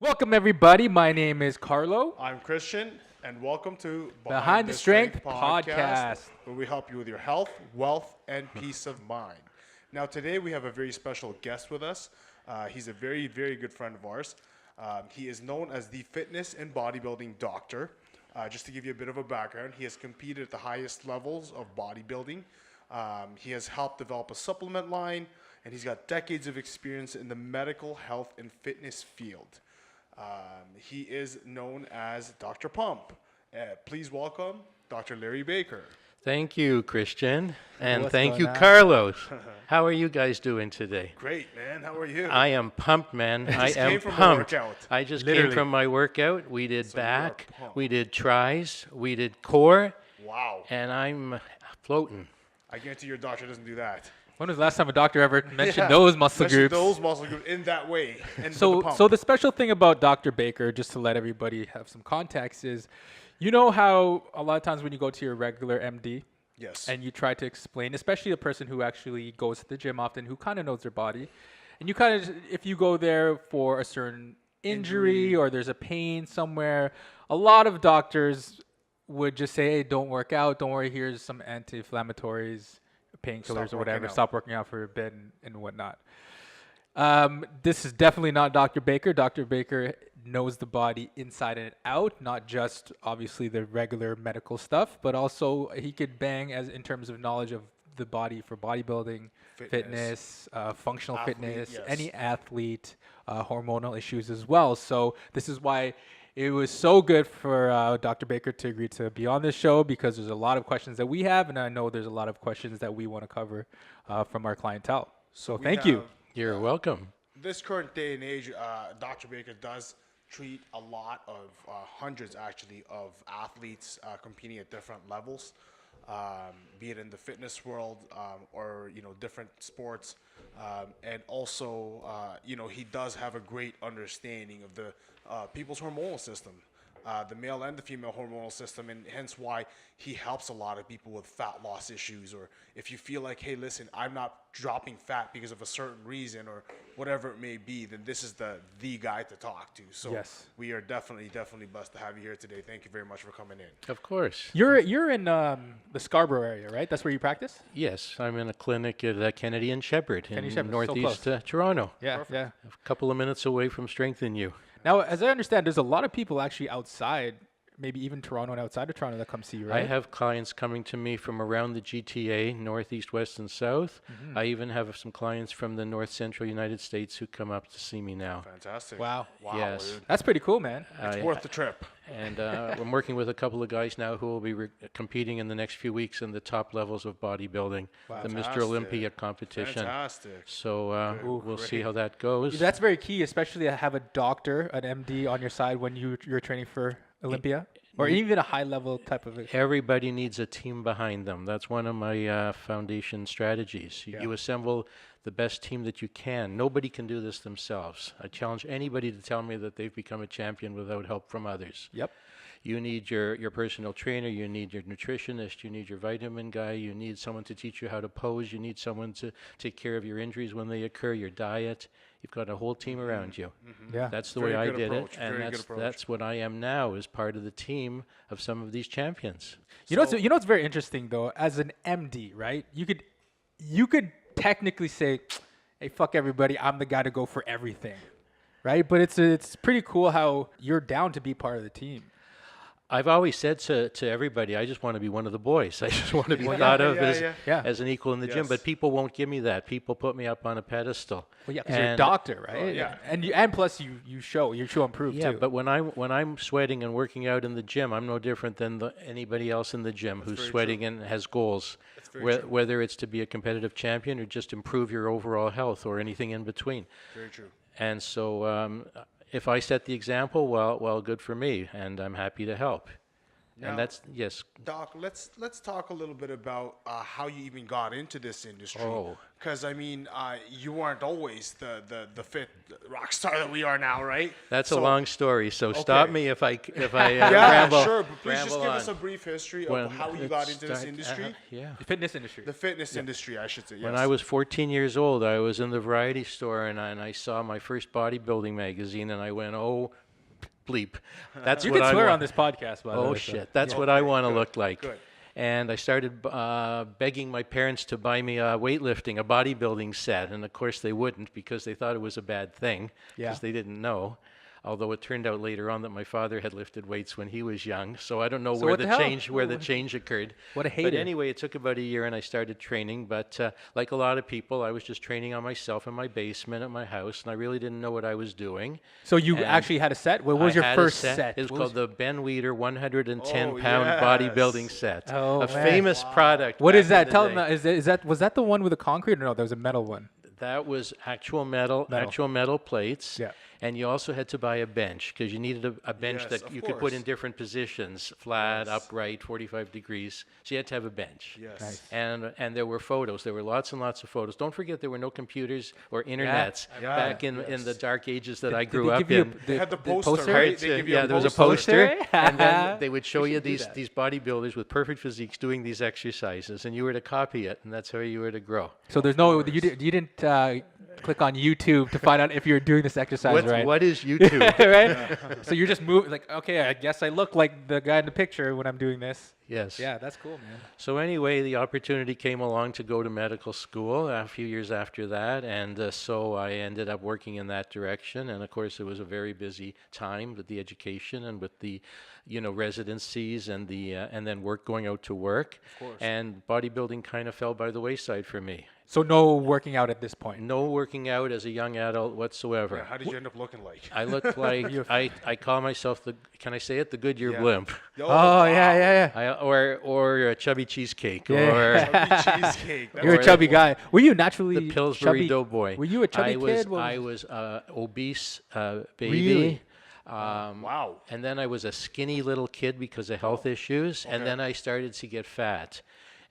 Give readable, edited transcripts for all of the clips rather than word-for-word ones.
Welcome, everybody. My name is Carlo. I'm Christian, and welcome to Behind the Strength Podcast, where we help you with your health, wealth, and peace of mind. Now, today we have a very special guest with us. He's a very, very good friend of ours. He is known as the fitness and bodybuilding doctor. Just to give you a bit of a background, he has competed at the highest levels of bodybuilding. He has helped develop a supplement line, and he's got decades of experience in the medical, health, and fitness field. He is known as Dr. Pump. Please welcome Dr. Larry Baker. Thank you, Christian. And What's thank going you, on? Carlos. How are you guys doing today? Great, man. How are you? I am pumped, man. I Just am came from a pumped. workout. I just Literally. came from my workout. We did So you are back, pumped. we did tries, we did core, Wow. and I'm floating. I guarantee your doctor doesn't do that. When was the last time a doctor ever mentioned Yeah, those muscle especially groups? those muscle groups in that way. And with the So, pump. so the special thing about Dr. Baker, just to let everybody have some context, is you know how a lot of times when you go to your regular MD Yes. and you try to explain, especially a person who actually goes to the gym often, who kind of knows their body, and you kind of, if you go there for a certain injury or there's a pain somewhere, a lot of doctors would just say, hey, don't work out. Don't worry, here's some anti-inflammatories, painkillers Stop or whatever. working out. Stop working out for a bit and whatnot. This is definitely not Dr. Baker. Dr. Baker knows the body inside and out, not just obviously the regular medical stuff, but also he could bang as in terms of knowledge of the body for bodybuilding, fitness, functional Athlete, fitness, yes. any athlete, hormonal issues as well. So this is why it was so good for Dr. Baker to agree to be on this show, because there's a lot of questions that we have, and I know there's a lot of questions that we want to cover from our clientele. So We thank you. have- You're welcome. This current day and age, Dr. Baker does treat a lot of hundreds actually of athletes competing at different levels, be it in the fitness world or different sports, and also he does have a great understanding of the people's hormonal system. The male and the female hormonal system, and hence why he helps a lot of people with fat loss issues, or if you feel like, hey, listen, I'm not dropping fat because of a certain reason or whatever it may be, then this is the guy to talk to. So Yes. we are definitely blessed to have you here today. Thank you very much for coming in. Of course. You're in the Scarborough area, right? That's where you practice? Yes, I'm in a clinic at Kennedy and Shepherd Kennedy in Shepherd, so northeast close. Toronto. Yeah, yeah. A couple of minutes away from Strengthen You. Now, as I understand, there's a lot of people actually outside, maybe even Toronto and outside of Toronto, that come see you, right? I have clients coming to me from around the GTA, northeast, west, and south. Mm-hmm. I even have some clients from the north central United States who come up to see me now. Fantastic. Wow. Wow, Yes. dude. That's pretty cool, man. It's worth the trip. And I'm working with a couple of guys now who will be competing in the next few weeks in the top levels of bodybuilding, the Mr. Fantastic. Olympia competition. Fantastic. So we'll see how that goes. That's very key, especially to have a doctor, an MD on your side when you're training for Olympia, or even a high-level type of. Everybody needs a team behind them. That's one of my foundation strategies. You assemble the best team that you can. Nobody can do this themselves. I challenge anybody to tell me that they've become a champion without help from others. Yep. You need your personal trainer, you need your nutritionist, you need your vitamin guy, you need someone to teach you how to pose, you need someone to take care of your injuries when they occur, your diet. You've got a whole team around you. Yeah. That's the Very way I good did approach, it, and very good approach. that's what I am now, as part of the team of some of these champions. You know what's very interesting though, as an MD, right? You could technically say, "Hey, fuck everybody, I'm the guy to go for everything," right? But it's pretty cool how you're down to be part of the team. I've always said to everybody, I just want to be one of the boys. I just want to be thought of Yeah. as an equal in the gym. Yes. But people won't give me that. People put me up on a pedestal. Well, yeah, because you're a And- doctor, right? yeah. And plus you show and prove Yeah, too. but when I'm sweating and working out in the gym, I'm no different than anybody else in the gym who's very sweating and has goals. very true. Whether it's to be a competitive champion or just improve your overall health or anything in between. Very true. And so if I set the example, well, good for me, and I'm happy to help. And that's, yes. Doc, let's talk a little bit about how you even got into this industry. Oh. Because I mean, you weren't always the fit rock star that we are now, right? That's So- a long story, so stop Okay. me if I Yeah, ramble. sure. But please just ramble give on. us a brief history When of how you it got into this start- industry, yeah. The fitness industry. the fitness industry, I should say. Yes. When I was 14 years old, I was in the variety store and I saw my first bodybuilding magazine and I went, oh, bleep. That's You what can I swear want. on this podcast, by the Oh, way. so- shit. That's what I want to look like. good. And I started begging my parents to buy me a weightlifting, a bodybuilding set. And of course they wouldn't because they thought it was a bad thing because Yeah. they didn't know. Although it turned out later on that my father had lifted weights when he was young, so I don't know So where what the the hell? change occurred. What a But hater. anyway, it took about a year, and I started training. But like a lot of people, I was just training on myself in my basement at my house, and I really didn't know what I was doing. So you And actually had a set? What was I your had a first set? It was What called the Ben Weeder 110-pound yes. bodybuilding set. Oh, a man. famous product. What back is that? in the Tell day. them that. Is that was that the one with the concrete or no? There was a metal one. That was actual metal plates. Yeah. And you also had to buy a bench because you needed a bench Yes, that of you could put in course. different positions, flat, upright, 45 degrees. So you had to have a bench. Yes. Nice. And there were photos. There were lots and lots of photos. Don't forget there were no computers or internets Yeah, back in yes. the dark ages that I Did grew they up give you in. They had the poster, poster? right? Right, They give you yeah, a there was a poster. poster, and then they would show We you should do these that. these bodybuilders with perfect physiques doing these exercises, and you were to copy it, and that's how you were to grow. So there's no you didn't click on YouTube to find out if you're doing this exercise right. What is YouTube? right? So you're just moving like, okay, I guess I look like the guy in the picture when I'm doing this. Yes. Yeah, that's cool, man. So anyway, the opportunity came along to go to medical school a few years after that, and so I ended up working in that direction. And of course, it was a very busy time with the education and with the, residencies and the and then going out to work. Of course. And bodybuilding kind of fell by the wayside for me. So no working out at this point. No working out as a young adult whatsoever. Yeah, how did you end up looking like? I look like I call myself can I say it, the Goodyear Yeah. blimp, Oh yeah. or a chubby cheesecake, Yeah. or Chubby cheesecake. That's You're a Or chubby guy. Were you naturally the Pillsbury chubby? Doughboy. Were you a chubby I was, kid? What I was obese baby. Really? wow. And then I was a skinny little kid because of health issues, and then I started to get fat.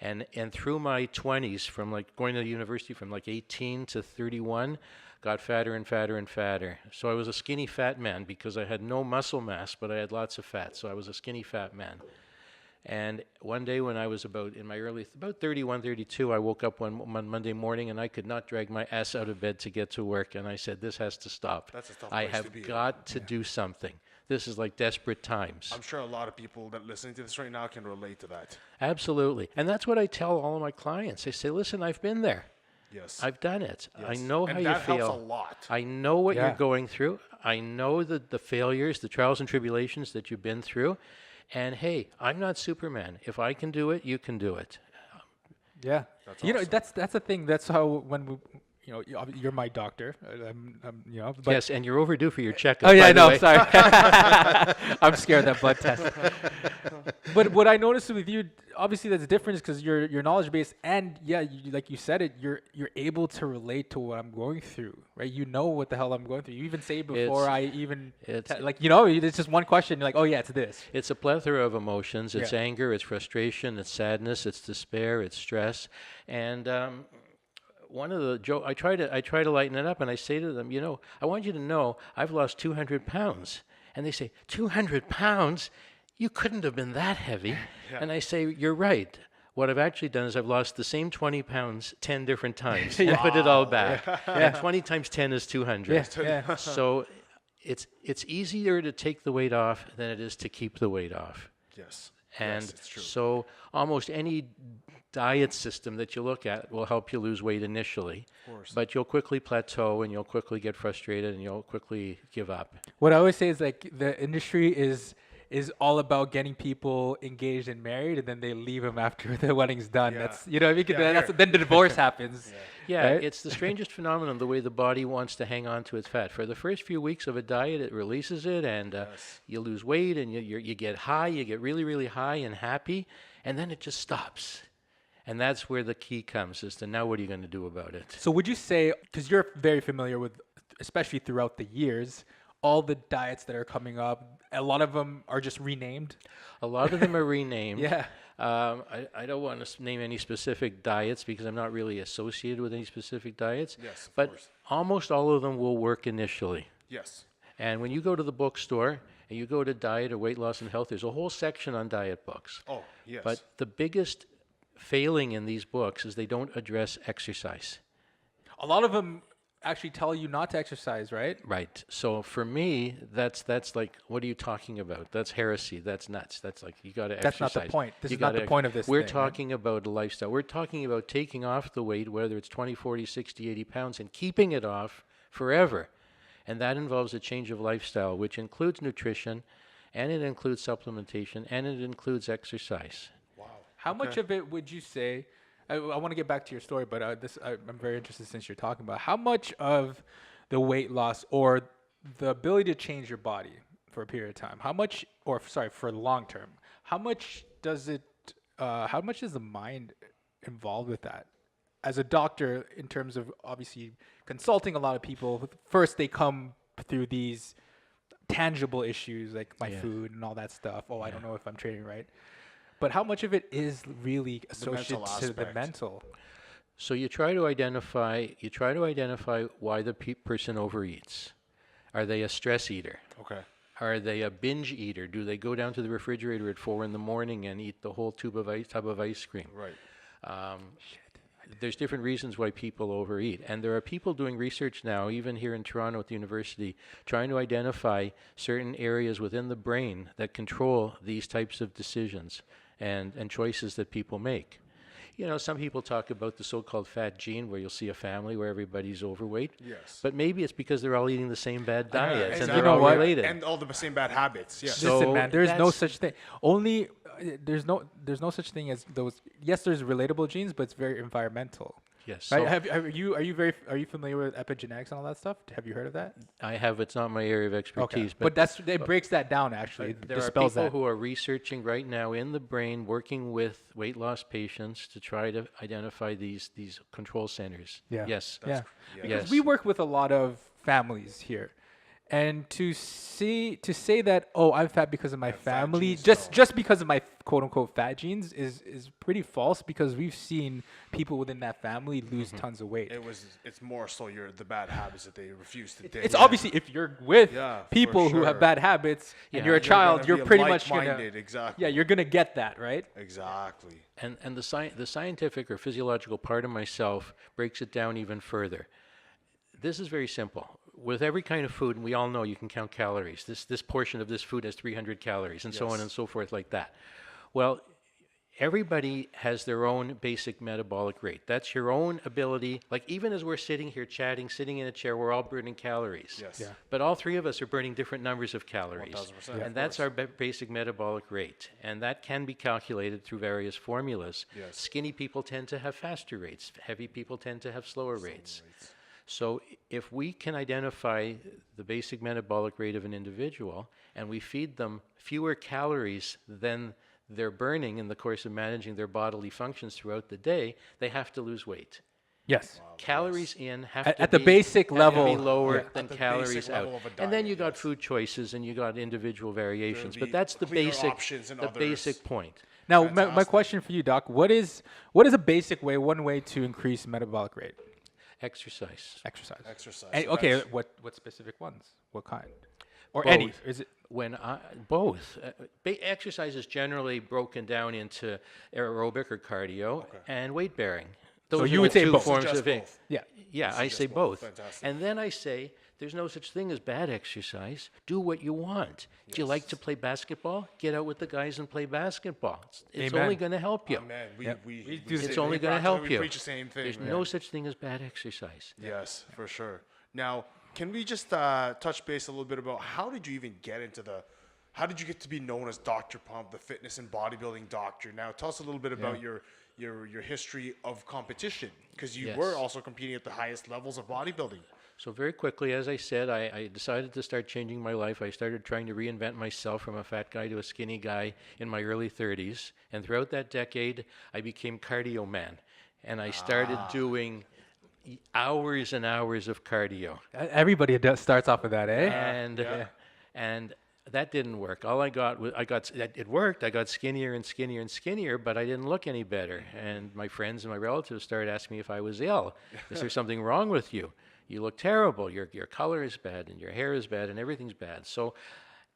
And through my 20s, from like going to university from like 18 to 31, got fatter and fatter and fatter. So I was a skinny fat man because I had no muscle mass, but I had lots of fat. So I was a skinny fat man. And one day when I was about 31, 32, I woke up one Monday morning and I could not drag my ass out of bed to get to work. And I said, this has to stop. That's a tough I place to have be in. got to do something. This is like desperate times. I'm sure a lot of people that listening to this right now can relate to that. Absolutely. And that's what I tell all of my clients. I say, listen, I've been there. Yes. I've done it. I Yes. know and how you that feel. helps a lot. I know what Yeah. you're going through. I know the failures, the trials and tribulations that you've been through. And hey, I'm not Superman. If I can do it, you can do it. Yeah. That's You know, awesome. that's the thing. That's how when we, you're my doctor. But Yes, and you're overdue for your checkup. Oh yeah, by the no, way. sorry. I'm scared of that blood test. But what I noticed with you, obviously, that's different because you're knowledge based, and yeah, like you said it, you're able to relate to what I'm going through, right? You know what the hell I'm going through. You even say before I even it's- it's just one question. You're like, oh yeah, it's this. It's a plethora of emotions. It's Yeah. anger, it's frustration, it's sadness, it's despair, it's stress. And one of the I try to lighten it up, and I say to them, I want you to know I've lost 200 pounds. And they say, 200 pounds? You couldn't have been that heavy. And I say, you're right. What I've actually done is I've lost the same 20 pounds 10 different times and put it all back. And 20 times 10 is 200. Yeah. So it's easier to take the weight off than it is to keep the weight off. Yes. And yes, it's true. so almost any diet system that you look at will help you lose weight initially. Of course. But you'll quickly plateau and you'll quickly get frustrated and you'll quickly give up. What I always say is like the industry is all about getting people engaged and married, and then they leave them after the wedding's done. Yeah. That's what I mean. Yeah, Then the divorce happens. Yeah, Right? it's the strangest phenomenon, the way the body wants to hang on to its fat. For the first few weeks of a diet, it releases it, and you lose weight, and you get high, you get really, really high and happy, and then it just stops. And that's where the key comes, is to now what are you going to do about it? So would you say, because you're very familiar with, especially throughout the years, all the diets that are coming up, a lot of them are just renamed. A lot of them are renamed. Yeah. I don't want to name any specific diets because I'm not really associated with any specific diets. Yes, of but course. almost all of them will work initially. Yes. And when you go to the bookstore and you go to diet or weight loss and health, there's a whole section on diet books. Oh, yes. But the biggest failing in these books is they don't address exercise. A lot of them actually tell you not to exercise, right? Right. So for me, that's like, what are you talking about? That's heresy. That's nuts. That's like, you got to exercise. That's not the point. This You is not the gotta point of this We're thing, right? talking about a lifestyle. We're talking about taking off the weight, whether it's 20, 40, 60, 80 pounds, and keeping it off forever. And that involves a change of lifestyle, which includes nutrition, and it includes supplementation, and it includes exercise. Wow. How much of it would you say? I want to get back to your story, but I'm very interested since you're talking about how much of the weight loss or the ability to change your body for a period of time, how much, or sorry, for long term, how much does it? How much is the mind involved with that? As a doctor, in terms of obviously consulting a lot of people, first they come through these tangible issues like my food and all that stuff. Oh, I don't know if I'm training right. But how much of it is really associated to the mental? So you try to identify why the person overeats. Are they a stress eater? Okay. Are they a binge eater? Do they go down to the refrigerator at 4 in the morning and eat the whole tub of ice cream? Right. There's different reasons why people overeat. And there are people doing research now, even here in Toronto at the university, trying to identify certain areas within the brain that control these types of decisions and choices that people make. You know, some people talk about the so-called fat gene, where you'll see a family where everybody's overweight. Yes. But maybe it's because they're all eating the same bad diets and exactly. they're all related. And all the same bad habits. Yes. So Listen, man, there's no that's- such thing. Only there's no such thing as those. Yes, there's relatable genes, but it's very environmental. Yes. Right? So Are you familiar with epigenetics and all that stuff? Have you heard of that? I have. It's not my area of expertise. But it breaks that down actually. It There are dispels people that. who are researching right now in the brain, working with weight loss patients to try to identify these control centers. Yeah. Yes. Yeah. Yeah. Because Yes. we work with a lot of families here. And to say that, oh, I'm fat because of my family, genes, just because of my quote unquote fat genes is pretty false, because we've seen people within that family lose tons of weight. It's more so the bad habits that they refuse to ditch. It's obviously, if you're with Yeah, for people who have sure. bad habits and Yeah. you're a You're child, gonna you're be pretty much gonna, like-minded, exactly. yeah, you're gonna get that, right? Exactly. And the scientific or physiological part of myself breaks it down even further. This is very simple. With every kind of food, and we all know you can count calories. This portion of this food has 300 calories, and so on Yes. and so forth, like that. Well, everybody has their own basic metabolic rate. That's your own ability. Like, even as we're sitting here chatting, sitting in a chair, we're all burning calories. Yes. Yeah. But all three of us are burning different numbers of calories. 1000%, And of that's course. our basic metabolic rate. And that can be calculated through various formulas. Yes. Skinny people tend to have faster rates. Heavy people tend to have slower rates. So if we can identify the basic metabolic rate of an individual and we feed them fewer calories than they're burning in the course of managing their bodily functions throughout the day, they have to lose weight. Yes. Calories in have At- to at the be, basic have level, to be lower yeah. than At the calories basic out. level of a And then diet, you got yes. food choices and you got individual variations. be But that's the cleaner basic options and the others. basic point. Now, my Fantastic. question for you, Doc, what is a basic way, one way to increase metabolic rate? Exercise. Exercise. Exercise. And, So okay, that's- what specific ones? What kind? Or Both. any? Is it? Both. Exercise is generally broken down into aerobic or cardio and weight bearing. Those you are would the say two both. forms Suggest of it. both. Yeah. Yeah, I Suggest say both. both. Fantastic. And then I say there's no such thing as bad exercise. Do what you want. Do you like to play basketball? Get out with the guys and play basketball. It's Amen. only going to help you. Man, we do say- It's we only going to practically- help we you. preach the same thing. There's man. no such thing as bad exercise. Yes, for sure. Now, can we just touch base a little bit about how did you even get into how did you get to be known as Dr. Pump, the fitness and bodybuilding doctor? Now, tell us a little bit about your history of competition, because you Yes. were also competing at the highest levels of bodybuilding. So very quickly, as I said, I decided to start changing my life. I started trying to reinvent myself from a fat guy to a skinny guy in my early 30s. And throughout that decade, I became cardio man. And I started doing hours and hours of cardio. Everybody starts off with that, eh? And that didn't work. All I got was it worked. I got skinnier and skinnier and skinnier, but I didn't look any better. And my friends and my relatives started asking me if I was ill. Is there something wrong with you? You look terrible. Your color is bad, and your hair is bad, and everything's bad. So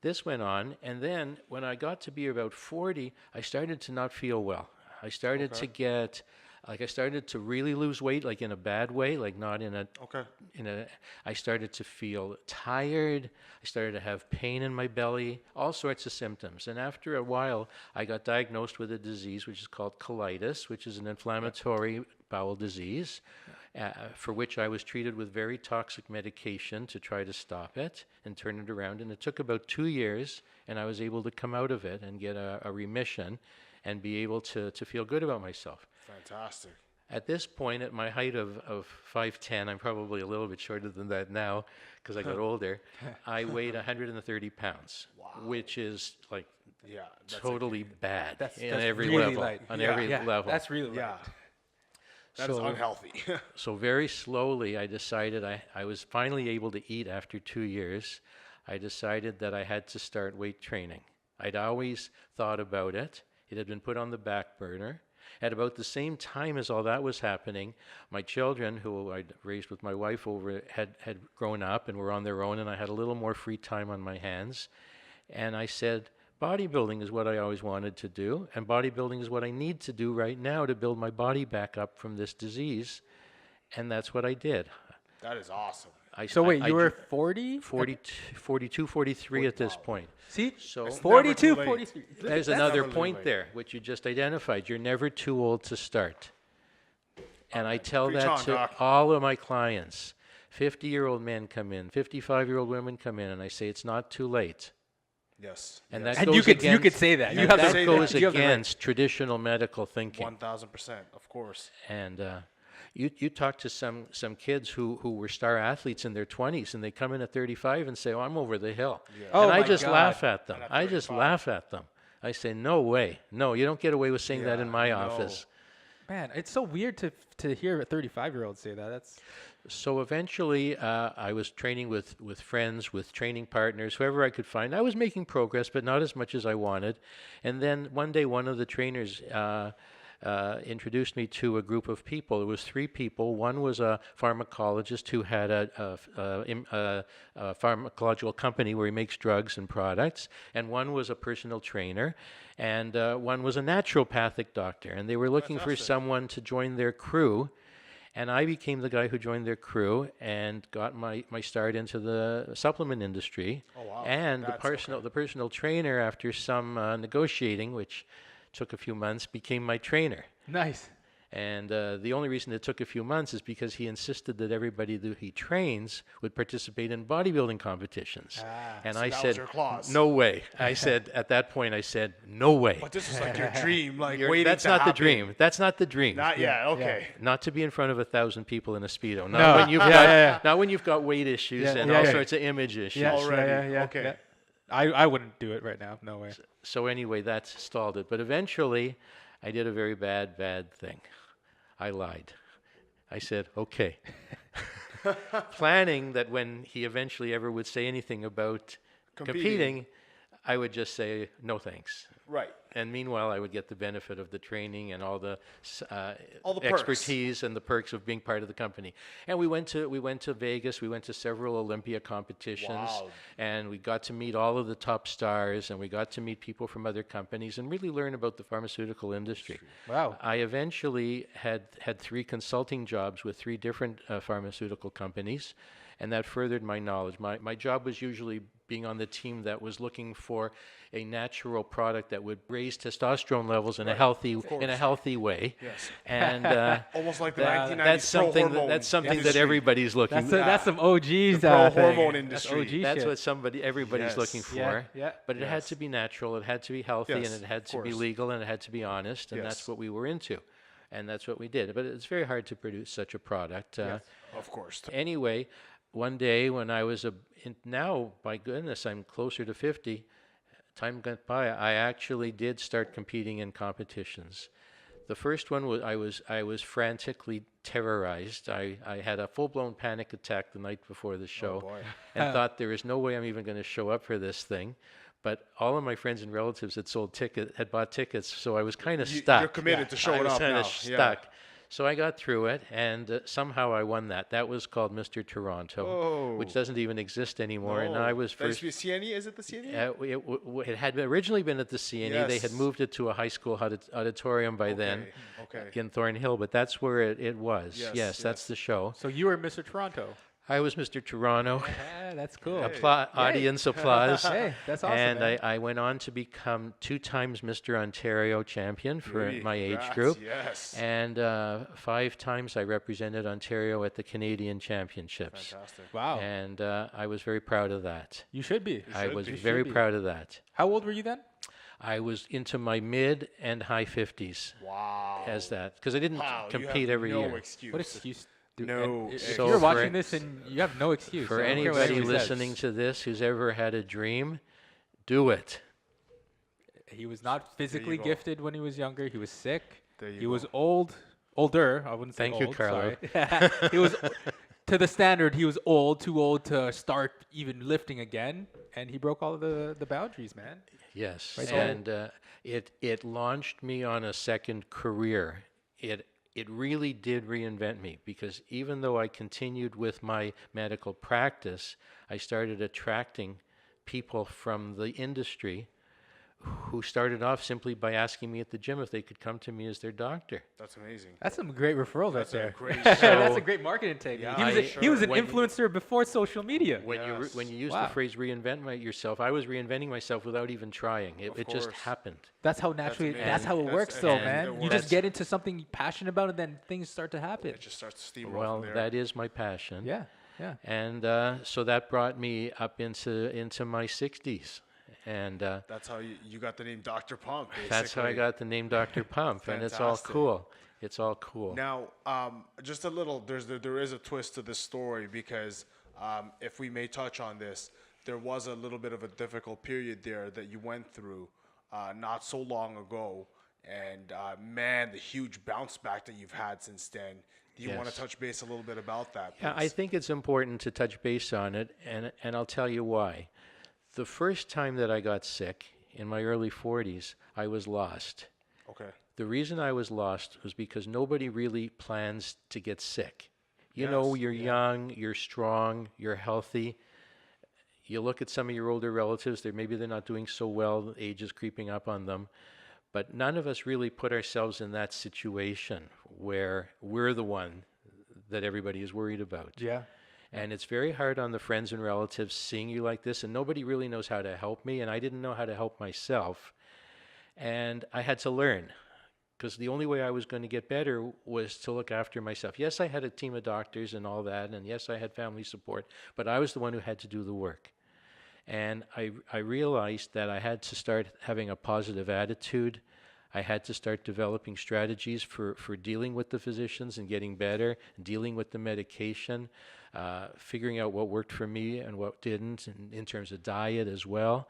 this went on, and then when I got to be about 40, I started to not feel well. I started to get I started to really lose weight, like in a bad way, like not in a I started to feel tired. I started to have pain in my belly, all sorts of symptoms. And after a while, I got diagnosed with a disease which is called colitis, which is an inflammatory bowel disease, for which I was treated with very toxic medication to try to stop it and turn it around. And it took about 2 years, and I was able to come out of it and get a remission and be able to feel good about myself. Fantastic. At this point, at my height of 5'10", I'm probably a little bit shorter than that now because I got older, I weighed 130 pounds, which is like totally bad That's every really level. light. On every level. That's really light. Yeah. That is unhealthy. So very slowly, I decided I was finally able to eat after 2 years. I decided that I had to start weight training. I'd always thought about it. It had been put on the back burner. At about the same time as all that was happening, my children, who I'd raised with my wife had grown up and were on their own, and I had a little more free time on my hands. And I said, bodybuilding is what I always wanted to do, and bodybuilding is what I need to do right now to build my body back up from this disease. And that's what I did. That is awesome. So wait, you were 40? 42, 43 at this point. See? So 42, late. 43. there's another point there, which you just identified. You're never too old to start. And I tell Preach that on, to Doc. all of my clients. 50-year-old men come in, 55-year-old women come in, and I say it's not too late. Yes. And that And goes you against, could say that. and You have that the, goes you have the right. against traditional medical thinking. 1,000%, of course. And you talk to some kids who were star athletes in their 20s, and they come in at 35 and say, "Oh, I'm over the hill." Yeah. Oh And I my just God. laugh at them. And at I just 35. laugh at them. I say, "No way. No, you don't get away with saying that in my no. office." Man, it's so weird to hear a 35-year-old say that. That's So eventually, I was training with friends, with training partners, whoever I could find. I was making progress, but not as much as I wanted. And then one day, one of the trainers introduced me to a group of people. It was 3 people. One was a pharmacologist who had a pharmacological company where he makes drugs and products, and one was a personal trainer, and one was a naturopathic doctor. And they were looking for someone to join their crew. And I became the guy who joined their crew and got my start into the supplement industry. Oh, wow. And That's the personal trainer, after some negotiating, which took a few months, became my trainer. nice. And the only reason it took a few months is because he insisted that everybody that he trains would participate in bodybuilding competitions. And so I that said, was your clause. "No way." I said, at that point, I said, "No way." But this is like your dream, like You're- waiting that's to not happen. the dream. That's not the dream. Not yet. Okay. Not to be in front of 1,000 people in a Speedo. Not No. when you've Yeah, got, yeah. Not when you've got weight issues Yeah, and yeah, all yeah. sorts of image issues. Yes, Already. yeah. Okay. I wouldn't do it right now. No way. So anyway, that stalled it. But eventually, I did a very bad thing. I lied. I said, "Okay." Planning that when he eventually ever would say anything about competing, I would just say, "No thanks." Right. And meanwhile, I would get the benefit of the training and all the perks. expertise and the perks of being part of the company. And we went to Vegas. We went to several Olympia competitions, Wow. and we got to meet all of the top stars, and we got to meet people from other companies and really learn about the pharmaceutical industry. Wow. I eventually had 3 consulting jobs with 3 different pharmaceutical companies, and that furthered my knowledge. My job was usually being on the team that was looking for a natural product that would raise testosterone levels in a healthy way. Yes. And Almost like the that- 1990s that's something pro-hormone that's something that industry. everybody's looking. That's some OGs. The thing. pro-hormone industry. That's OG That's shit. what everybody's Yes. looking for. Yeah. But it had to be natural, it had to be healthy, Yes, and it had of to be course. legal, and it had to be honest, and that's Yes. what we were into. And that's what we did. But it's very hard to produce such a product. Of course. Anyway, one day when I was now, by goodness, I'm closer to 50. Time went by. I actually did start competing in competitions. The first one was I was frantically terrorized. I had a full-blown panic attack the night before the show, boy. and thought there is no way I'm even going to show up for this thing. But all of my friends and relatives had bought tickets, so I was kind of stuck. You're committed to I showing was up kind now. of stuck. So I got through it, and somehow I won that. That was called Mr. Toronto, which doesn't even exist anymore. And I was That used first. to be CNE? Is it the CNE? It had originally been at the CNE. They had Yes. moved it to a high school auditorium by then Okay. in Thornhill, but that's where it was. Yes, Yes, that's yes. the show. So you were Mr. Toronto. I was Mr. Toronto. Yeah, that's cool. Audience applause. Hey, that's awesome, And man. I went on to become 2 times Mr. Ontario champion for Beauty. my age Congrats, group. Yes. And 5 times I represented Ontario at the Canadian Championships. Fantastic. Wow. And I was very proud of that. You should be. I should was be. You very should be. proud of that. How old were you then? I was into my mid and high 50s Wow. as that, because I didn't Wow, you compete have every no year. excuse. What excuse? Do, No and if excuse. you're So watching for- this and you have no excuse. For I don't care what anybody anybody says. listening to this who's ever had a dream, do it. He was not physically go. gifted when he was younger. He was sick. There you He was go. older. I wouldn't say Thank you, old. Carlo. Sorry. He was to the standard. He was old, too old to start even lifting again, and he broke all of the boundaries, man. Yes, Right. and it launched me on a second career. It really did reinvent me, because even though I continued with my medical practice, I started attracting people from the industry who started off simply by asking me at the gym if they could come to me as their doctor. That's amazing. That's some great referrals That's a right there. great That's So- a great marketing take. Yeah, he was an When- influencer before social media. When you use Wow. the phrase reinvent yourself, I was reinventing myself without even trying. It just course. happened. That's how naturally. amazing. That's how it That's- works, and- though, and man. it You works. just get into something you're passionate about, and then things start to happen. It just starts to steamroll Well, from there. that is my passion. Yeah, yeah. And so that brought me up into my 60s. And That's how you got the name Dr. Pump, basically. that's how I got the name Dr. Pump. And it's all Fantastic. cool. It's all cool. Now, just a little, there is a twist to this story, because if we may touch on this, there was a little bit of a difficult period there that you went through not so long ago. And man, the huge bounce back that you've had since then. Do you want to Yes. touch base a little bit about that? Yeah, I please? think it's important to touch base on it, and I'll tell you why. The first time that I got sick, in my early 40s, I was lost. Okay. The reason I was lost was because nobody really plans to get sick. You know, Yes, you're young, you're strong, you're healthy. You look at some of your older relatives, maybe they're not doing so well, age is creeping up on them. But none of us really put ourselves in that situation where we're the one that everybody is worried about. Yeah. And it's very hard on the friends and relatives seeing you like this, and nobody really knows how to help me, and I didn't know how to help myself. And I had to learn, because the only way I was going to get better was to look after myself. Yes, I had a team of doctors and all that, and yes, I had family support, but I was the one who had to do the work. And I realized that I had to start having a positive attitude. I had to start developing strategies for dealing with the physicians and getting better, dealing with the medication, figuring out what worked for me and what didn't, and in terms of diet as well.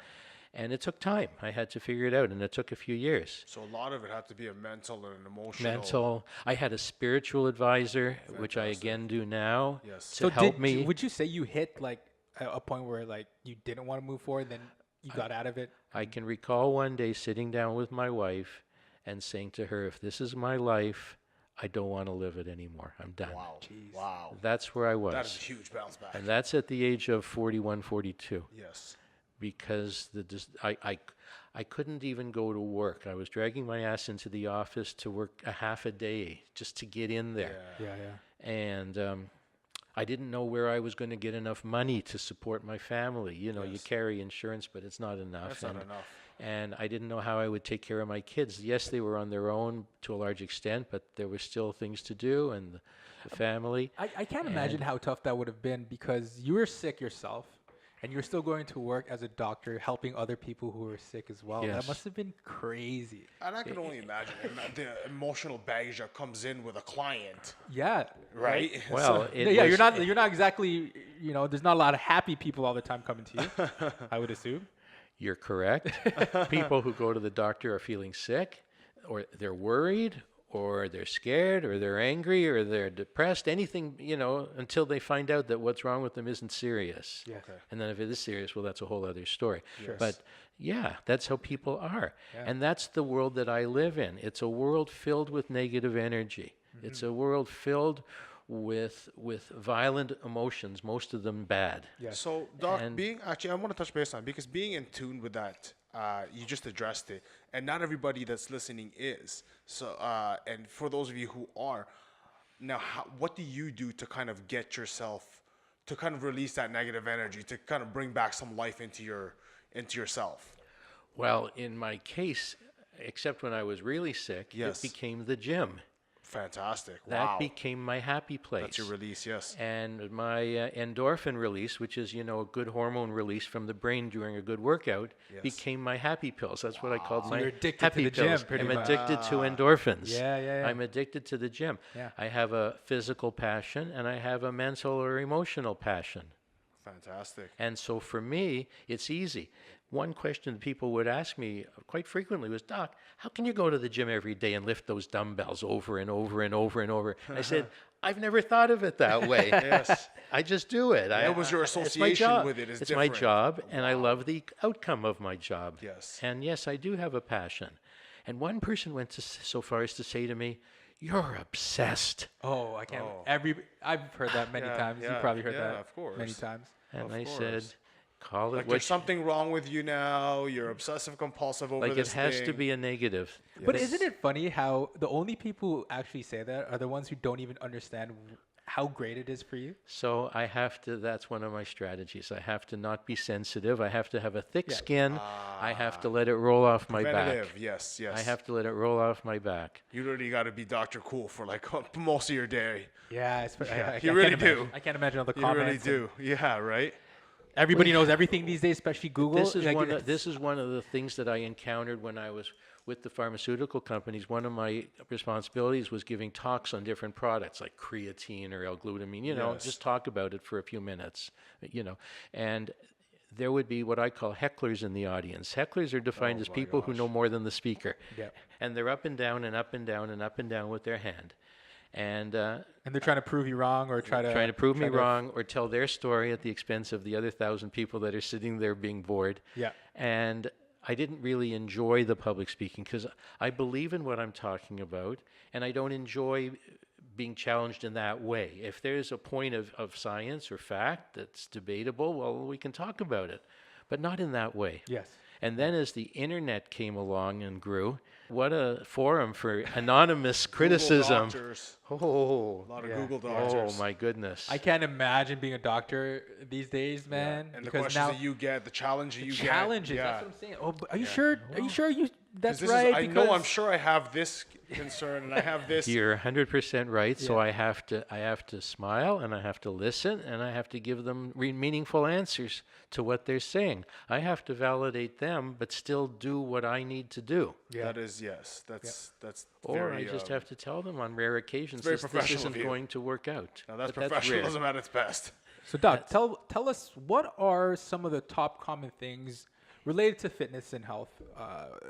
And it took time. I had to figure it out, and it took a few years. So a lot of it had to be a mental and an emotional. Mental. I had a spiritual advisor, which I again do now, Yes. to help me. Would you say you hit like a point where like you didn't want to move forward, then you got out of it? I can recall one day sitting down with my wife and saying to her, if this is my life, I don't want to live it anymore. I'm done. Wow. Wow. That's where I was. That is a huge bounce back. And that's at the age of 41, 42. Yes. Because I couldn't even go to work. I was dragging my ass into the office to work a half a day just to get in there. Yeah, yeah. And I didn't know where I was going to get enough money to support my family. You know, you Yes. carry insurance, but it's not enough. That's not enough. And I didn't know how I would take care of my kids. Yes, they were on their own to a large extent, but there were still things to do, and the family. I can't imagine how tough that would have been, because you were sick yourself and you're still going to work as a doctor helping other people who were sick as well. That Yes. must have been crazy. And I can only imagine the emotional baggage that comes in with a client, Yeah. right? Well, So- it yeah, was, you're not exactly, there's not a lot of happy people all the time coming to you, I would assume. You're correct. People who go to the doctor are feeling sick, or they're worried, or they're scared, or they're angry, or they're depressed, anything, until they find out that what's wrong with them isn't serious. Yes. Okay. And then if it is serious, well, that's a whole other story. Yes. But yeah, that's how people are. Yeah. And that's the world that I live in. It's a world filled with negative energy. It's a world filled with violent emotions, most of them bad. Yeah. So, Doc, And- I want to touch base on, because being in tune with that, you just addressed it, and not everybody that's listening is. So, and for those of you who are, now, what do you do to kind of get yourself, to kind of release that negative energy, to kind of bring back some life into yourself? Well, in my case, except when I was really sick, Yes. it became the gym. Fantastic. That Wow. became my happy place. That's your release, yes. And my endorphin release, which is, a good hormone release from the brain during a good workout, Yes. became my happy pills. That's what I called my you're addicted to happy the gym, pills. pretty I'm much. addicted to endorphins. Yeah. I'm addicted to the gym. Yeah. I have a physical passion, and I have a mental or emotional passion. Fantastic. And so for me, it's easy. One question that people would ask me quite frequently was, Doc, how can you go to the gym every day and lift those dumbbells over and over and over and over? I said, I've never thought of it that way. Yes. I just do it. What was your it's my association job. with it is It's my different. job, and I love the outcome of my job. Yes. And yes, I do have a passion. And one person went so far as to say to me, "You're obsessed." Oh, I can't. Oh. I've heard that many Yeah, times. You yeah, probably heard yeah, that of course. many times. And Of I course. said, "Call it Like what there's something wrong with you now. You're obsessive compulsive over like it this has to thing. be a negative." But isn't it funny how the only people who actually say that are the ones who don't even understand how great it is for you? So I have to, that's one of my strategies. I have to not be sensitive. I have to have a thick skin. I have to let it roll off my back. Preventative, yes, yes. I have to let it roll off my back. You really got to be Dr. Cool for like most of your day. Yeah, you really can't do. imagine- I can't imagine all the You comments. really and do. Yeah, right? Everybody knows everything these days, especially Google. This is Like, one. it's- This is one of the things that I encountered when I was with the pharmaceutical companies. One of my responsibilities was giving talks on different products like creatine or L-glutamine. Yes. Just talk about it for a few minutes. And there would be what I call hecklers in the audience. Hecklers are defined as my people who gosh. know more than the speaker. Yeah. And they're up and down and up and down and up and down with their hand. And and they're trying to prove you wrong or trying to prove me try to- wrong or tell their story at the expense of the other 1,000 people that are sitting there being bored. Yeah. And I didn't really enjoy the public speaking because I believe in what I'm talking about, and I don't enjoy being challenged in that way. If there's a point of science or fact that's debatable, well, we can talk about it, but not in that way. Yes. And then as the internet came along and grew, what a forum for anonymous criticism. Google doctors. Oh, A lot of Yeah. Google oh doctors. my goodness. I can't imagine being a doctor these days, man. And the because questions now that you get, the challenge that you get. challenges. Yeah. That's what I'm saying. Oh, but are you sure? Are you sure you? That's This right. Is, I know I'm because- sure I have this concern and I have this. You're 100% right. So Yeah. I have to smile and I have to listen and I have to give them meaningful answers to what they're saying. I have to validate them, but still do what I need to do. Yeah. That is, yes. That's Or very, I just have to tell them on rare occasions very this professional isn't of you. going to work out. Now that's But rare. professionalism at its best. So, Doc, tell us what are some of the top common things related to fitness and health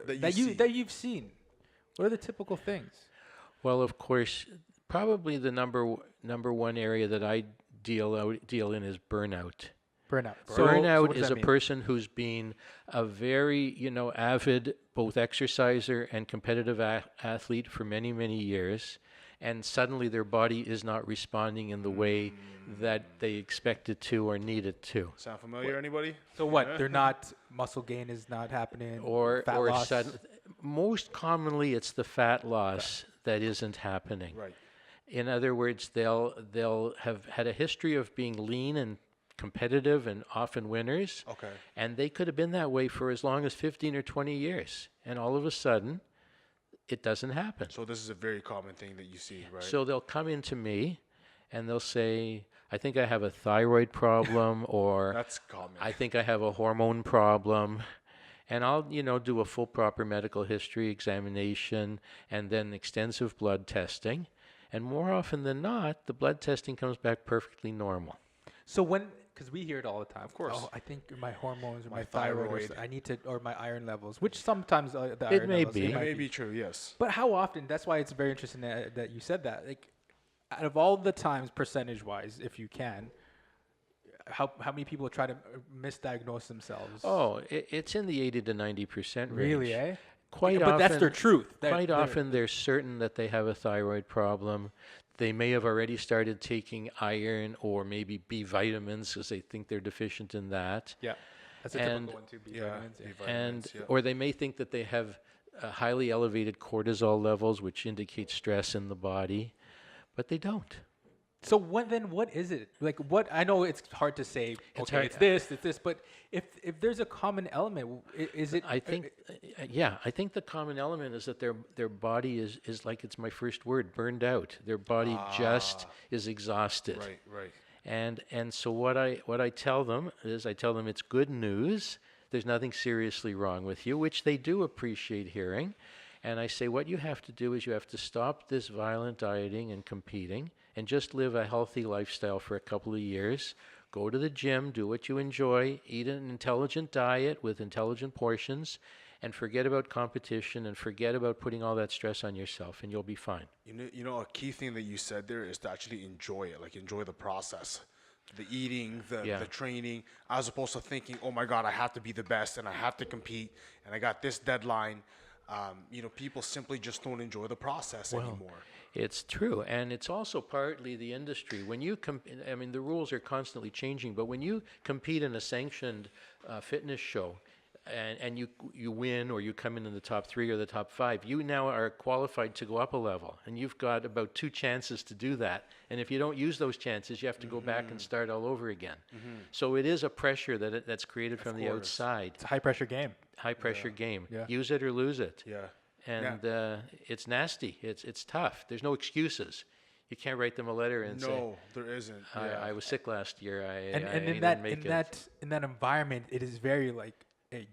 That you see. that you've seen. What are the typical things? Well, of course, probably the number one area that I deal in is burnout. Burnout. So Burnout what does is that a mean? person who's been a very, avid both exerciser and competitive athlete for many, many years, and suddenly their body is not responding in the way that they expect it to or need it to. Sound familiar, anybody? So what? They're not muscle gain is not happening. Or fat loss. most commonly it's the fat loss that isn't happening. Right. In other words, they'll have had a history of being lean and competitive and often winners. Okay. And they could have been that way for as long as 15 or 20 years. And all of a sudden, it doesn't happen. So this is a very common thing that you see, right? So they'll come into me and they'll say, I think I have a thyroid problem, or That's common. I think I have a hormone problem. And I'll, do a full proper medical history examination and then extensive blood testing. And more often than not, the blood testing comes back perfectly normal. So when because we hear it all the time. Of course. Oh, I think my hormones or My my thyroid, thyroid. I need to, or my iron levels, which sometimes the It iron may levels, be. It may be true, yes. But how often? That's why it's very interesting that you said that. Like, out of all the times, percentage-wise, if you can, how many people try to misdiagnose themselves? Oh, it's in the 80 to 90% range. really? Eh? Quite But often, that's their truth. Quite often, they're certain that they have a thyroid problem. They may have already started taking iron or maybe B vitamins because they think they're deficient in that. Yeah, that's a And- typical one too. B Yeah, vitamins. Yeah. B vitamins, yeah. Or they may think that they have highly elevated cortisol levels, which indicate stress in the body, but they don't. So what is it? Like what? I know it's hard to say. It's Okay, hard- it's this. But if there's a common element, is it? I think, I think the common element is that their body is like, it's my first word, burned out. Their body just is exhausted. Right. And so what I tell them is, I tell them it's good news. There's nothing seriously wrong with you, which they do appreciate hearing. And I say, what you have to do is you have to stop this violent dieting and competing and just live a healthy lifestyle for a couple of years. Go to the gym, do what you enjoy, eat an intelligent diet with intelligent portions, and forget about competition and forget about putting all that stress on yourself, and you'll be fine. You know, a key thing that you said there is to actually enjoy it, like enjoy the process. The eating, the training, as opposed to thinking, oh my God, I have to be the best and I have to compete and I got this deadline. You know, people simply just don't enjoy the process anymore. It's true, and it's also partly the industry. When you I mean, the rules are constantly changing, but when you compete in a sanctioned fitness show, and you win, or you come in the top 3 or the top 5, you now are qualified to go up a level, and you've got about 2 chances to do that. And if you don't use those chances, you have to go back and start all over again. So it is a pressure that's created from the outside. It's a high pressure game. High pressure game. Yeah. Use it or lose it. Yeah. And it's nasty. It's tough. There's no excuses. You can't write them a letter and say, No, there isn't. I was sick last year. I And in didn't make it. that environment, it is very like, hey,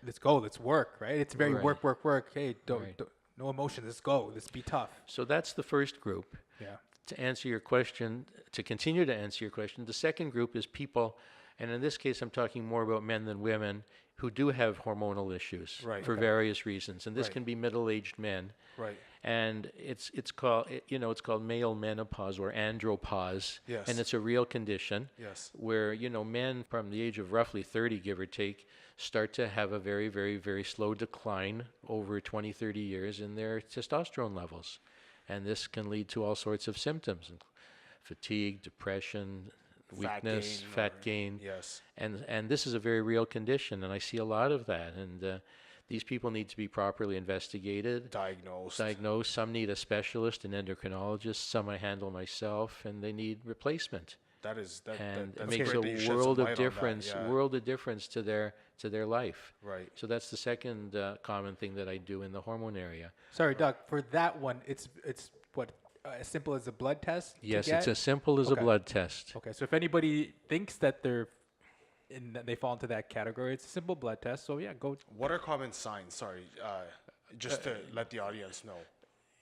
let's go, let's work, right? It's very Right. work. Hey, don't Right. no emotion. Let's go. Let's be tough. So that's the first group. Yeah. To answer your question, to continue to answer your question, the second group is people, and in this case, I'm talking more about men than women, who do have hormonal issues Right. for various reasons, and this Right. can be middle-aged men. Right. And it's called it's called male menopause or andropause, Yes. and it's a real condition. Yes. Where men from the age of roughly 30, give or take, start to have a very, very, very slow decline over 20, 30 years in their testosterone levels, and this can lead to all sorts of symptoms: fatigue, depression, weakness, fat gain. Yes. And this is a very real condition, and I see a lot of that. And these people need to be properly investigated, Diagnosed. Some need a specialist, an endocrinologist. Some I handle myself, and they need replacement. And And it that's makes great that you a shed some world light of on that, difference. yeah. World of difference to their life. Right. So that's the second common thing that I do in the hormone area. Sorry, Doug. For that one, it's what as simple as a blood test. to Yes, it's get? as simple as Okay. a blood test. Okay, so if anybody thinks that they fall into that category, it's a simple blood test. So yeah, go. What are common signs? Sorry, just to let the audience know.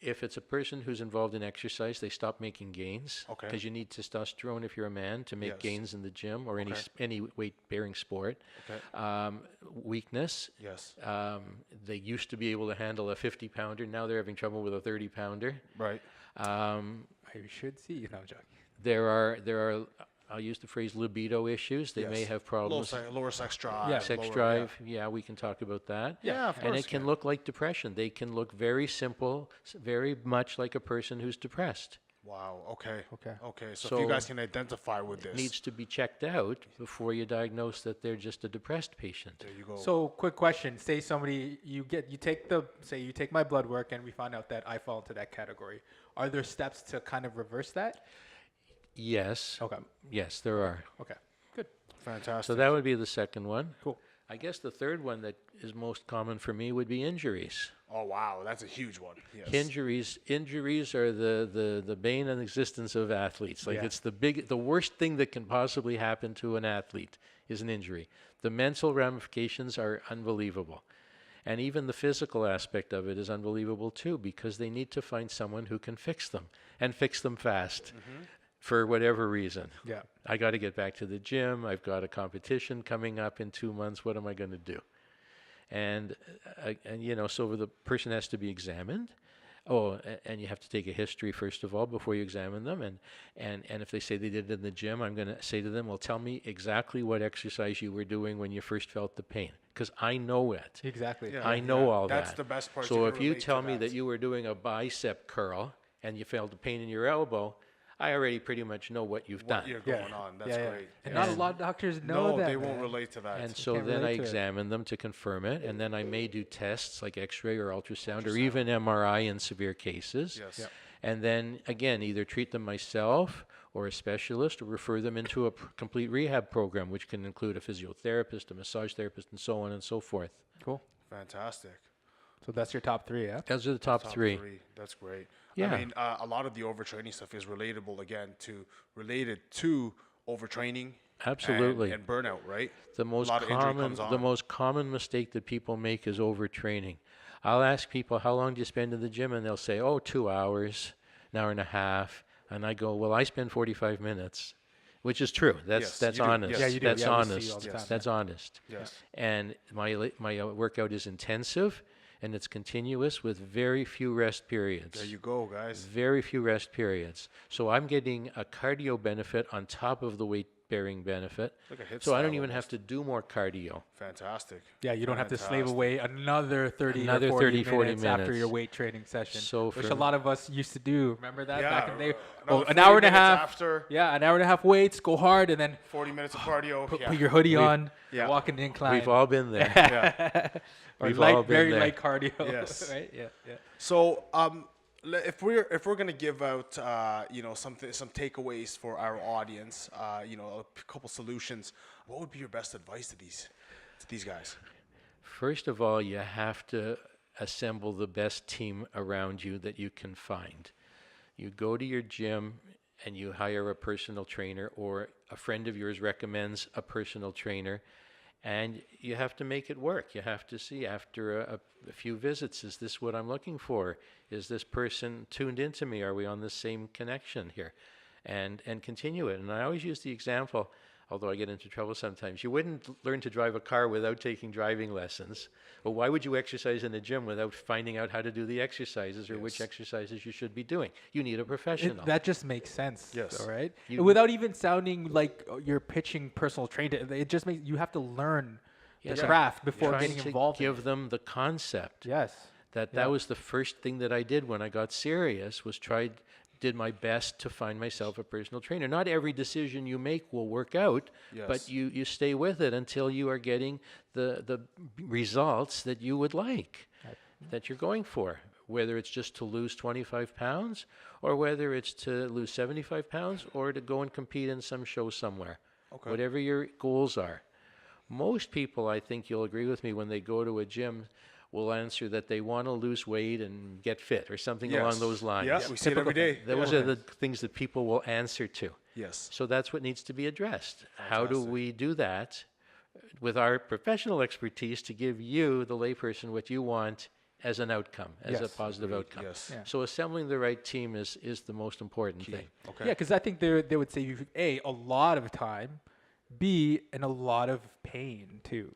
If it's a person who's involved in exercise, they stop making gains. Okay. Because you need testosterone if you're a man to make Yes. gains in the gym or Okay. any weight-bearing sport. Okay. Weakness. Yes. They used to be able to handle a 50-pounder. Now they're having trouble with a 30-pounder. Right. I should see. No, I'm joking. There are. I'll use the phrase libido issues. They may Yes. have problems. Lower sex drive. Yeah. Sex lower- drive. Yeah, we can talk about that. Yeah, of course. And it can look like depression. They can look very simple, very much like a person who's depressed. Wow. Okay. Okay. Okay. So, So if you guys can identify with this, Needs to be checked out before you diagnose that they're just a depressed patient. there you go. So quick question: say somebody you take my blood work and we find out that I fall into that category. Are there steps to kind of reverse that? Yes. Okay. Yes, there are. Okay. Good. Fantastic. So that would be the second one. Cool. I guess the third one that is most common for me would be injuries. Oh wow, that's a huge one. Yes. Injuries are the bane and existence of athletes. Like Yeah. it's the worst thing that can possibly happen to an athlete is an injury. The mental ramifications are unbelievable. And even the physical aspect of it is unbelievable too, because they need to find someone who can fix them and fix them fast. for whatever reason. Yeah. I got to get back to the gym. I've got a competition coming up in 2 months. What am I going to do? And so the person has to be examined. Oh, and you have to take a history first of all before you examine them. And if they say they did it in the gym, I'm going to say to them, well, tell me exactly what exercise you were doing when you first felt the pain, because I know it. Exactly. Yeah. I know all that. That's the best part. So can if you relate to tell me that you were doing a bicep curl and you felt the pain in your elbow, I already pretty much know what you've done. what you're going on, that's great. And Yes. not a lot of doctors know No, that. they won't man. relate to that. And so can't then I relate to it. examine them to confirm it, and then I may do tests like X-ray or ultrasound or even MRI in severe cases. Yes. Yeah. And then again, either treat them myself or a specialist, or refer them into a complete rehab program, which can include a physiotherapist, a massage therapist, and so on and so forth. Cool. Fantastic. So that's your top 3, yeah? Those are the top three. That's great. Yeah. I mean, a lot of the overtraining stuff is related to overtraining. Absolutely. And burnout, right? The most lot of injury comes the on. most common mistake that people make is overtraining. I'll ask people, how long do you spend in the gym? And they'll say, 2 hours, an hour and a half. And I go, well, I spend 45 minutes, which is true. Yes, That's you do. honest. Yes. Yeah, you do. That's Yeah, we see you honest. all the time. That's honest. Yes. And my workout is intensive, and it's continuous with very few rest periods. There you go, guys. Very few rest periods. So I'm getting a cardio benefit on top of the weight-bearing benefit. Like a hit So I style don't even almost. have to do more cardio. Fantastic. Yeah, you don't have to slave Fantastic. away another 30 Another or 40, 30, 40 minutes after your minutes. weight training session, So which for- a lot of us used to do. Remember that back in the day? another An 40 hour and a minutes half. after Yeah, an hour and a half weights, go hard, and then 40 minutes of cardio. put yeah. your hoodie on, yeah. walk in the incline. We've all been there. yeah. or we've light, all been very there. light cardio. Yes. right? Yeah, yeah. So, if we're gonna give out, some takeaways for our audience, a couple solutions, what would be your best advice to these guys? First of all, you have to assemble the best team around you that you can find. You go to your gym and you hire a personal trainer, or a friend of yours recommends a personal trainer, and you have to make it work. You have to see after a few visits, is this what I'm looking for? Is this person tuned into me? Are we on the same connection here? And continue it. And I always use the example, although I get into trouble sometimes. You wouldn't learn to drive a car without taking driving lessons. Well, why would you exercise in a gym without finding out how to do the exercises or which exercises you should be doing? You need a professional. That just makes sense. Yes. All right. You- Without even sounding like you're pitching personal training, it just makes you have to learn Yes, the craft before Trying getting to involved. in give it. them the concept. Yes. That Yeah. was the first thing that I did when I got serious, was did my best to find myself a personal trainer. Not every decision you make will work out, Yes. but you stay with it until you are getting the results that you would like, that you're going for. Whether it's just to lose 25 pounds, or whether it's to lose 75 pounds, or to go and compete in some show somewhere. Okay. Whatever your goals are. Most people, I think you'll agree with me, when they go to a gym, will answer that they want to lose weight and get fit or something along Yes. those lines. Yeah, we see it every day. Those are the things that people will answer to. Yes. So that's what needs to be addressed. How do Fantastic. we do that with our professional expertise to give you, the layperson, what you want as an outcome, as a Yes. positive outcome? Yes. Yeah. So assembling the right team is the most important thing. Okay. Yeah, because I think they would save you a lot of time, B, and a lot of pain too.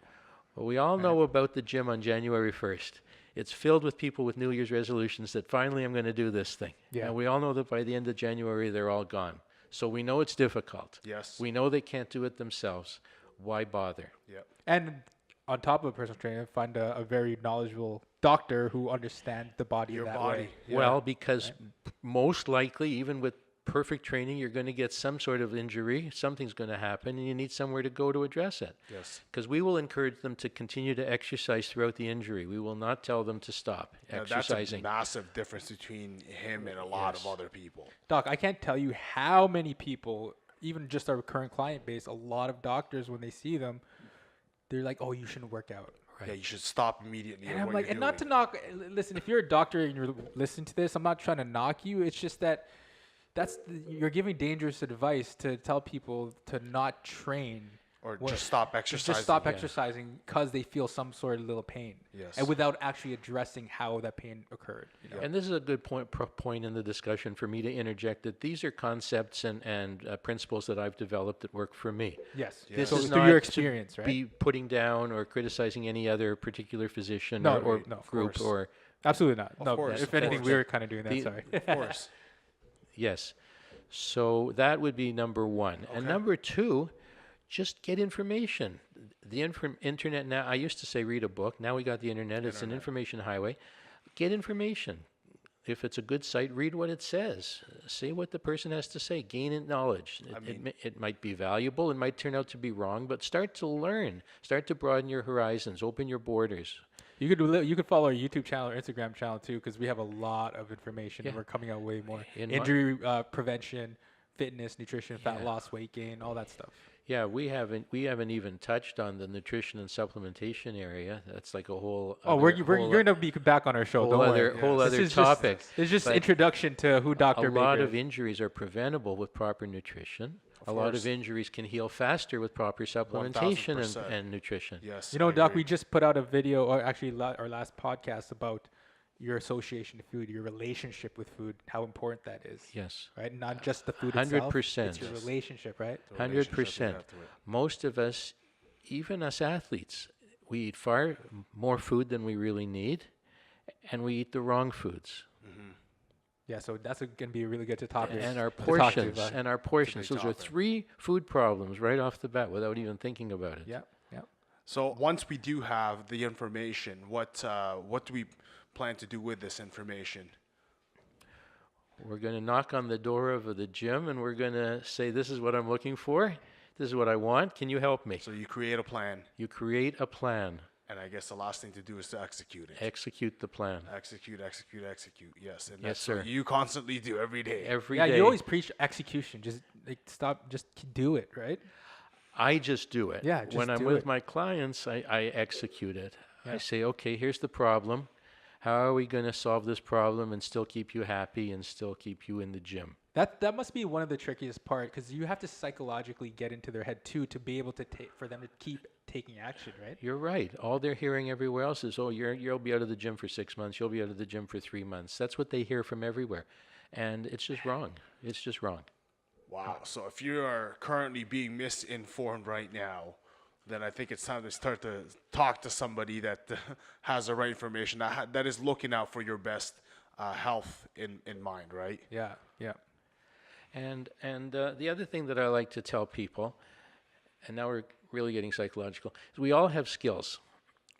Well, we all know about the gym on January 1st. It's filled with people with New Year's resolutions that finally I'm going to do this thing. Yeah. And we all know that by the end of January, they're all gone. So we know it's difficult. Yes. We know they can't do it themselves. Why bother? Yeah. And on top of a personal trainer, find a very knowledgeable doctor who understands the body Your that body. way. Yeah. Well, because most likely, even with perfect training, you're going to get some sort of injury. Something's going to happen, and you need somewhere to go to address it. Yes. Because we will encourage them to continue to exercise throughout the injury. We will not tell them to stop Now, that's exercising. a massive difference between him and a lot of other people. Doc, I can't tell you how many people, even just our current client base, a lot of doctors, when they see them, they're like, "Oh, you shouldn't work out." Yeah, you should stop immediately. And at I'm what like, you're and not to doing. knock. Listen, if you're a doctor and you're listening to this, I'm not trying to knock you. It's just that you're giving dangerous advice to tell people to not train Or just stop exercising. Just stop exercising because they feel some sort of little pain. Yes. And without actually addressing how that pain occurred. You know? And this is a good point in the discussion for me to interject that these are concepts and principles that I've developed that work for me. Yes. This So is through not your experience, to right? be putting down or criticizing any other particular physician No, or no, of group course. or Absolutely not. No, course, if of anything, course. we were kind of doing that. The- Sorry. Of course. yes. So that would be number one. And Okay. number two, just get information. The internet now, I used to say read a book. Now we got the internet. It's an information highway. Get information. If it's a good site, read what it says. See what the person has to say. Gain in knowledge. It might be valuable. It might turn out to be wrong, but start to learn. Start to broaden your horizons. Open your borders. You could follow our YouTube channel or Instagram channel too, because we have a lot of information. Yeah. And we're coming out way more. In my- Injury prevention, fitness, nutrition, fat loss, weight gain, all that stuff. Yeah, we haven't even touched on the nutrition and supplementation area. That's like a whole. Oh, other- you're whole- gonna be back on our show. whole Don't other worry. whole This other is topic. It's just but introduction to who Dr. a Baker lot is. of injuries are preventable with proper nutrition. A lot course. of injuries can heal faster with proper supplementation 1000%. and nutrition. Yes. You know, I Doc, agree. we just put out a video, or actually our last podcast about your association to food, your relationship with food, how important that is. Yes, Right? Not just the food 100%. itself. It's your relationship, right? The relationship we 100%. have to it. Most of us, even us athletes, we eat far more food than we really need, and we eat the wrong foods. Yeah, so that's going to be really good to talk And our to talk to, portions, but- and our portions. big Those are topic. 3 food problems right off the bat without even thinking about it. Yeah, yeah. So once we do have the information, what do we plan to do with this information? We're going to knock on the door of the gym and we're going to say, this is what I'm looking for. This is what I want. Can you help me? So you create a plan, You create a plan. and I guess the last thing to do is to execute it. Execute the plan. Execute. Yes, and Yes, that's sir. what you constantly do every day. Every Yeah, day. you always preach execution. Just stop, just do it, right? I just do it. Yeah, just when I'm do with it. my clients, I execute it. Yeah. I say, okay, here's the problem. How are we going to solve this problem and still keep you happy and still keep you in the gym? That must be one of the trickiest part, because you have to psychologically get into their head too to be able to for them to keep taking action, right? You're right. All they're hearing everywhere else is, oh, you'll be out of the gym for 6 months. You'll be out of the gym for 3 months. That's what they hear from everywhere. And it's just wrong. It's just wrong. Wow. So if you are currently being misinformed right now, then I think it's time to start to talk to somebody that has the right information, that is looking out for your best health in mind, right? Yeah, yeah. And the other thing that I like to tell people, and now we're really getting psychological, is we all have skills.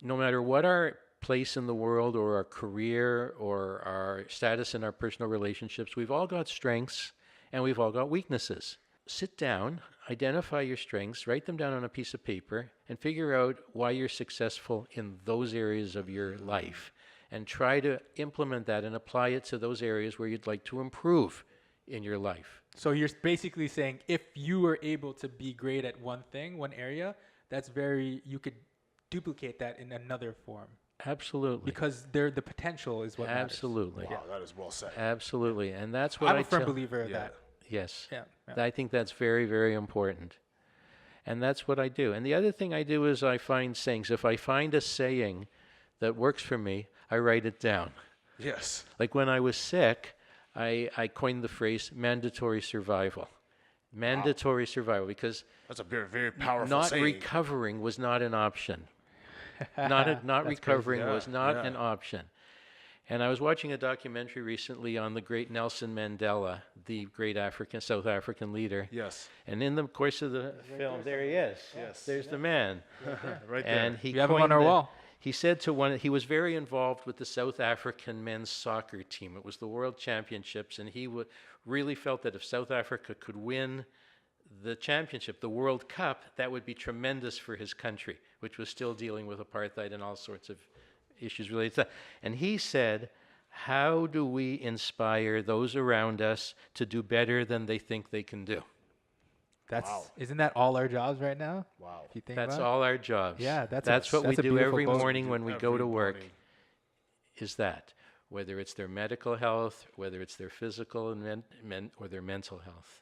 No matter what our place in the world or our career or our status in our personal relationships, we've all got strengths and we've all got weaknesses. Sit down, identify your strengths, write them down on a piece of paper, and figure out why you're successful in those areas of your life. And try to implement that and apply it to those areas where you'd like to improve in your life. So you're basically saying if you were able to be great at one thing, one area, you could duplicate that in another form, Absolutely. because the potential is what matters. Absolutely. Wow, that is well said. Absolutely. And that's what I'm I a firm tell. believer of Yeah. that. Yes. Yeah, yeah. I think that's very, very important. And that's what I do. And the other thing I do is I find sayings. If I find a saying that works for me, I write it down. Yes. Like when I was sick, I coined the phrase mandatory survival. Mandatory survival, because That's a very, very powerful not saying. recovering was not an option. Not recovering Yeah, was not yeah. an option. And I was watching a documentary recently on the great Nelson Mandela, the great South African leader. Yes. And in the course of the film, there he is. Yes. There's the man. Right And there. he We have him on coined our the- wall. He said he was very involved with the South African men's soccer team. It was the World Championships, and he really felt that if South Africa could win the championship, the World Cup, that would be tremendous for his country, which was still dealing with apartheid and all sorts of issues related to that. And he said, how do we inspire those around us to do better than they think they can do? Isn't that all our jobs right now? Wow. If you think That's about it? all our jobs. Yeah, that's what we a do beautiful every goal. morning when we go Every to work. morning. Is that whether it's their medical health, whether it's their physical and or their mental health.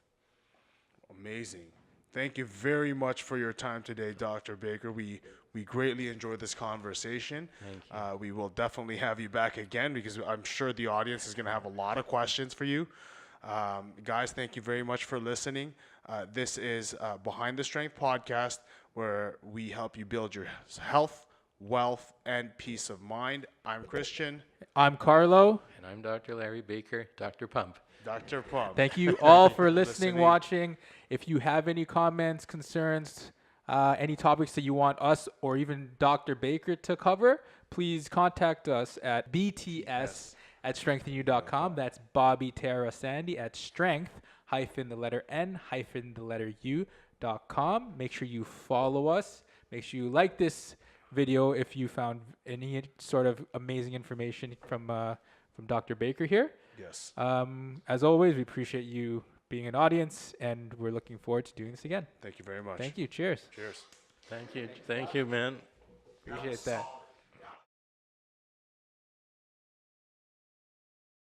Amazing. Thank you very much for your time today, Dr. Baker. We greatly enjoyed this conversation. Thank you. We will definitely have you back again because I'm sure the audience is going to have a lot of questions for you. Guys, thank you very much for listening. This is Behind the Strength podcast, where we help you build your health, wealth, and peace of mind. I'm Christian. I'm Carlo. And I'm Dr. Larry Baker, Dr. Pump. Dr. Pump. Thank you all for listening, watching. If you have any comments, concerns, any topics that you want us or even Dr. Baker to cover, please contact us at bts@strengthenyou.com. That's Bobby, Tara, Sandy at strength-u.com. Make sure you follow us. Make sure you like this video if you found any sort of amazing information from Dr. Baker here. Yes. As always, we appreciate you being an audience, and we're looking forward to doing this again. Thank you very much. Thank you. Cheers. Cheers. Thank you. Thank you, man. Appreciate that.